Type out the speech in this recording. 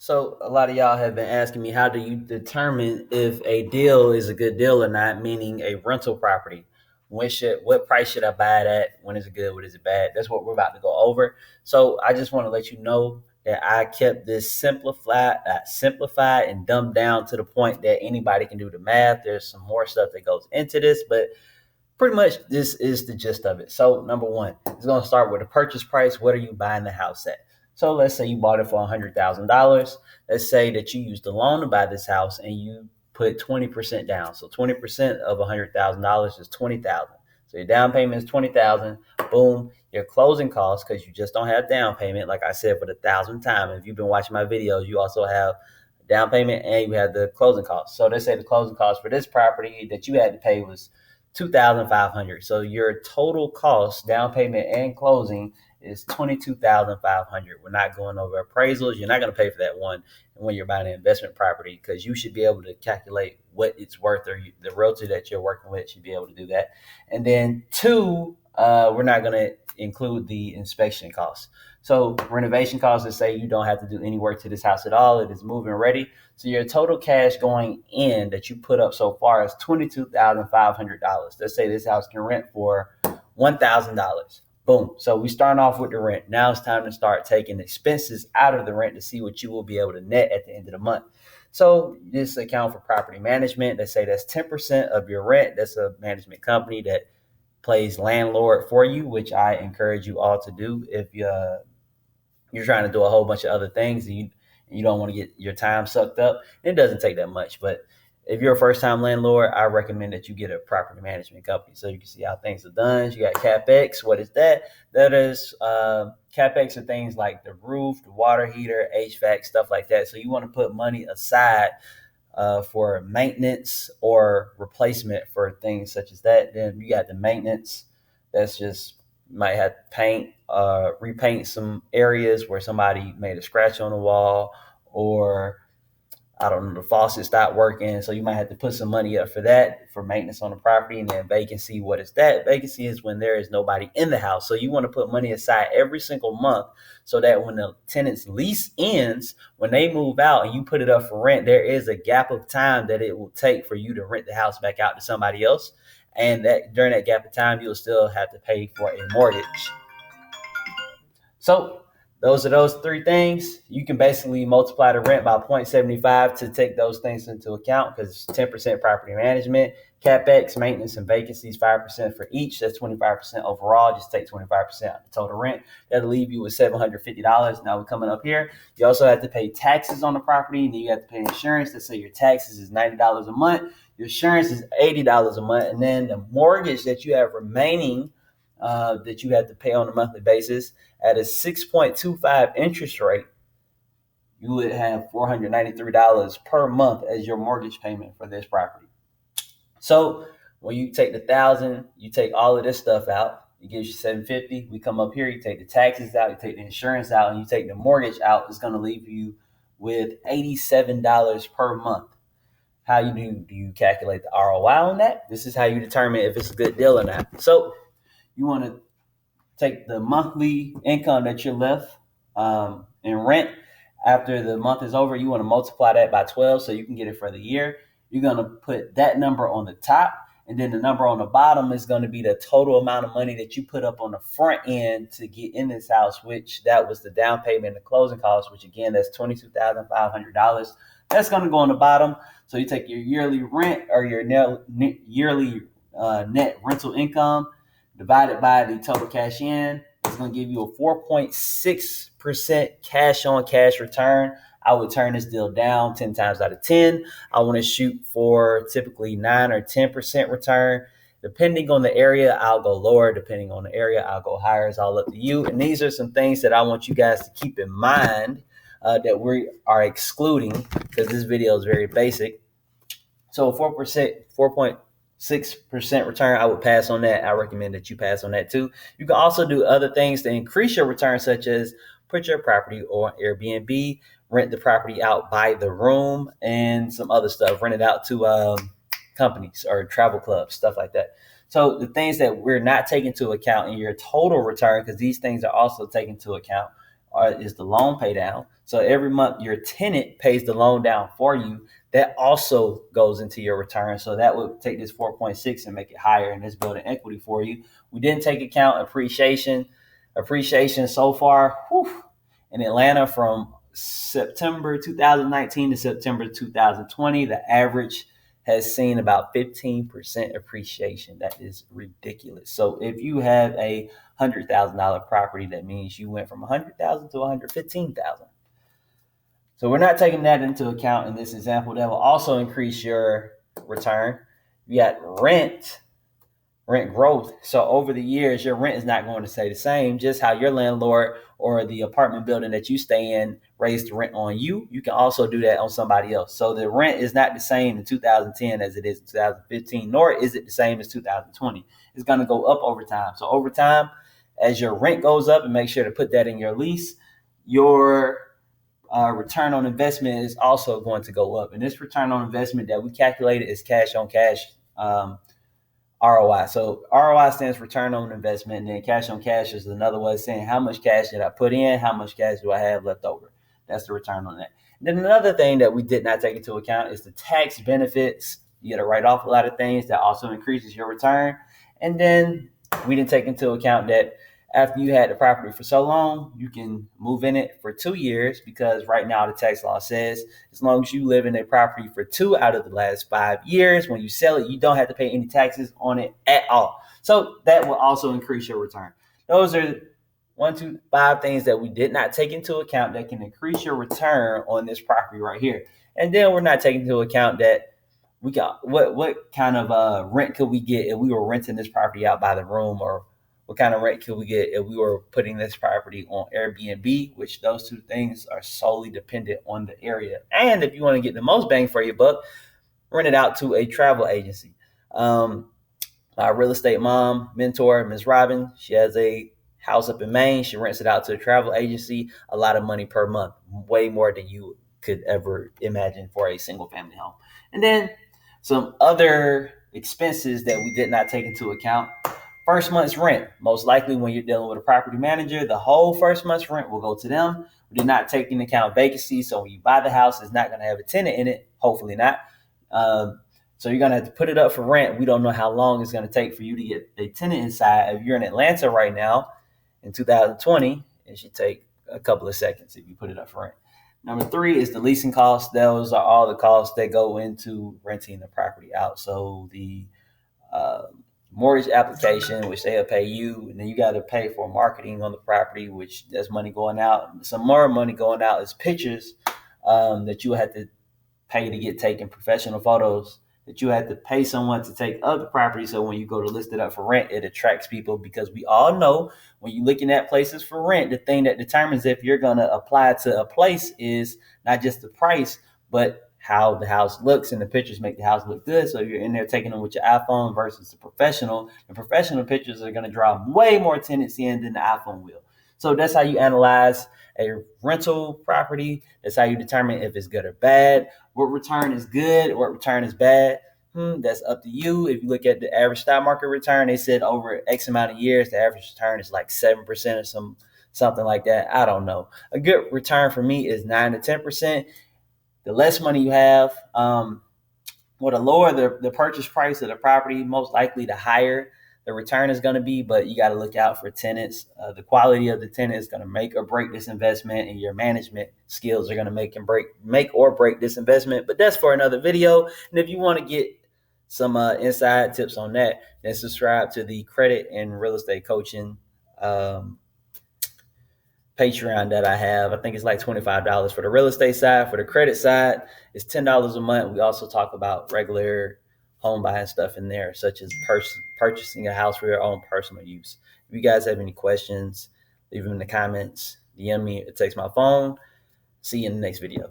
So a lot of y'all have been asking me, how do you determine if a deal is a good deal or not, meaning a rental property? What price should I buy it at? When is it good? When is it bad? That's what we're about to go over. So I just want to let you know that I kept this simplified and dumbed down to the point that anybody can do the math. There's some more stuff that goes into this, but pretty much this is the gist of it. So number one, it's going to start with the purchase price. What are you buying the house at? So let's say you bought it for $100,000. Let's say that you used a loan to buy this house and you put 20% down. So 20% of $100,000 is 20,000. So your down payment is 20,000. Boom. Your closing costs, because you just don't have down payment, like I said for the thousandth time. If you've been watching my videos, you also have down payment and you have the closing costs. So let's say the closing costs for this property that you had to pay was 2,500. So your total cost, down payment and closing, is 22,500. We're not going over appraisals. You're not going to pay for that one when you're buying an investment property, because you should be able to calculate what it's worth, or the realtor that you're working with should be able to do that. And then two, we're not going to include the inspection costs. So renovation costs, let's say you don't have to do any work to this house at all. It is moving ready. So your total cash going in that you put up so far is $22,500. Let's say this house can rent for $1,000. Boom. So we starting off with the rent. Now it's time to start taking expenses out of the rent to see what you will be able to net at the end of the month. So this account for property management. Let's say that's 10% of your rent. That's a management company that plays landlord for you, which I encourage you all to do if you're trying to do a whole bunch of other things and you don't want to get your time sucked up. It doesn't take that much, but if you're a first-time landlord, I recommend that you get a property management company so you can see how things are done. You got CapEx. What is that? That is CapEx are things like the roof, the water heater, HVAC, stuff like that. So you want to put money aside for maintenance or replacement for things such as that. Then you got the maintenance. That's just, you might have to paint, repaint some areas where somebody made a scratch on the wall, or I don't know, the faucet stopped working. So you might have to put some money up for that, for maintenance on the property. And then vacancy, what is that? Vacancy is when there is nobody in the house. So you want to put money aside every single month so that when the tenant's lease ends, when they move out and you put it up for rent, there is a gap of time that it will take for you to rent the house back out to somebody else. And that during that gap of time, you'll still have to pay for a mortgage. So those are those three things. You can basically multiply the rent by 0.75 to take those things into account, because 10% property management, CapEx, maintenance, and vacancies, 5% for each. That's 25% overall. Just take 25% of the total rent. That'll leave you with $750. Now we're coming up here. You also have to pay taxes on the property, and then you have to pay insurance. Let's say your taxes is $90 a month. Your insurance is $80 a month. And then the mortgage that you have remaining that you have to pay on a monthly basis at a 6.25 interest rate, you would have $493 per month as your mortgage payment for this property. So when you take the 1,000, you take all of this stuff out, it gives you $750. We come up here, you take the taxes out, you take the insurance out, and you take the mortgage out. It's going to leave you with $87 per month. How do you calculate the ROI on that? This is how you determine if it's a good deal or not. So you want to take the monthly income that you're left in rent. After the month is over, you want to multiply that by 12 so you can get it for the year. You're going to put that number on the top, and then the number on the bottom is going to be the total amount of money that you put up on the front end to get in this house, which that was the down payment and the closing costs, which again, that's $22,500. That's going to go on the bottom. So you take your yearly rent, or your yearly net rental income, divided by the total cash in. It's going to give you a 4.6% cash on cash return. I would turn this deal down 10 times out of 10. I want to shoot for typically 9 or 10% return. Depending on the area, I'll go lower. Depending on the area, I'll go higher. It's all up to you. And these are some things that I want you guys to keep in mind that we are excluding, because this video is very basic. So 4.6% return, I would pass on that. I recommend that you pass on that too. You can also do other things to increase your return, such as put your property on Airbnb, rent the property out by the room, and some other stuff. Rent it out to companies or travel clubs, stuff like that. So the things that we're not taking into account in your total return, because these things are also taken into account, is the loan pay down. So every month your tenant pays the loan down for you. That also goes into your return. So that would take this 4.6 and make it higher, and it's building equity for you. We didn't take account appreciation. Appreciation so far, in Atlanta from September 2019 to September 2020, the average has seen about 15% appreciation. That is ridiculous. So if you have a $100,000 property, that means you went from 100,000 to 115,000. So we're not taking that into account in this example. That will also increase your return. You got rent growth. So over the years, your rent is not going to stay the same. Just how your landlord or the apartment building that you stay in raised the rent on you, you can also do that on somebody else. So the rent is not the same in 2010 as it is in 2015, nor is it the same as 2020. It's going to go up over time. So over time, as your rent goes up, and make sure to put that in your lease, your return on investment is also going to go up. And this return on investment that we calculated is cash on cash ROI. So ROI stands for return on investment, and then cash on cash is another way of saying how much cash did I put in, how much cash do I have left over. That's the return on that. And then another thing that we did not take into account is the tax benefits. You got to write off a lot of things that also increases your return. And then we didn't take into account that after you had the property for so long, you can move in it for 2 years, because right now the tax law says as long as you live in a property for 2 out of the last 5 years, when you sell it, you don't have to pay any taxes on it at all. So that will also increase your return. Those are 5 things that we did not take into account that can increase your return on this property right here. And then we're not taking into account that we got what kind of rent could we get if we were renting this property out by the room, or what kind of rent could we get if we were putting this property on Airbnb, which those two things are solely dependent on the area. And if you want to get the most bang for your buck, rent it out to a travel agency. My real estate mom mentor, Ms. Robin, she has a house up in Maine. She rents it out to a travel agency, a lot of money per month, way more than you could ever imagine for a single family home. And then some other expenses that we did not take into account. First month's rent, most likely when you're dealing with a property manager, the whole first month's rent will go to them. We did not take into account vacancy. So when you buy the house, it's not going to have a tenant in it. Hopefully not. So you're going to have to put it up for rent. We don't know how long it's going to take for you to get a tenant inside. If you're in Atlanta right now in 2020, it should take a couple of seconds if you put it up for rent. Number 3 is the leasing costs. Those are all the costs that go into renting the property out. So the mortgage application, which they'll pay you, and then you got to pay for marketing on the property, which there's money going out. Some more money going out is pictures that you have to pay to get taken, professional photos that you have to pay someone to take of the property. So when you go to list it up for rent, it attracts people, because we all know when you're looking at places for rent, the thing that determines if you're going to apply to a place is not just the price, but how the house looks, and the pictures make the house look good. So you're in there taking them with your iPhone versus the professional pictures are going to draw way more tenants in than the iPhone will. So that's how you analyze a rental property. That's how you determine if it's good or bad. What return is good, what return is bad. That's up to you. If you look at the average stock market return, they said over X amount of years, the average return is like 7% or something like that. I don't know. A good return for me is 9 to 10%. The less money you have, the lower the purchase price of the property, most likely the higher the return is going to be. But you got to look out for tenants. The quality of the tenant is going to make or break this investment, and your management skills are going to make or break this investment. But that's for another video. And if you want to get some inside tips on that, then subscribe to the credit and real estate coaching Patreon that I have. I think it's like $25 for the real estate side. For the credit side, it's $10 a month. We also talk about regular home buying stuff in there, such as purchasing a house for your own personal use. If you guys have any questions, leave them in the comments, DM me or text my phone. See you in the next video.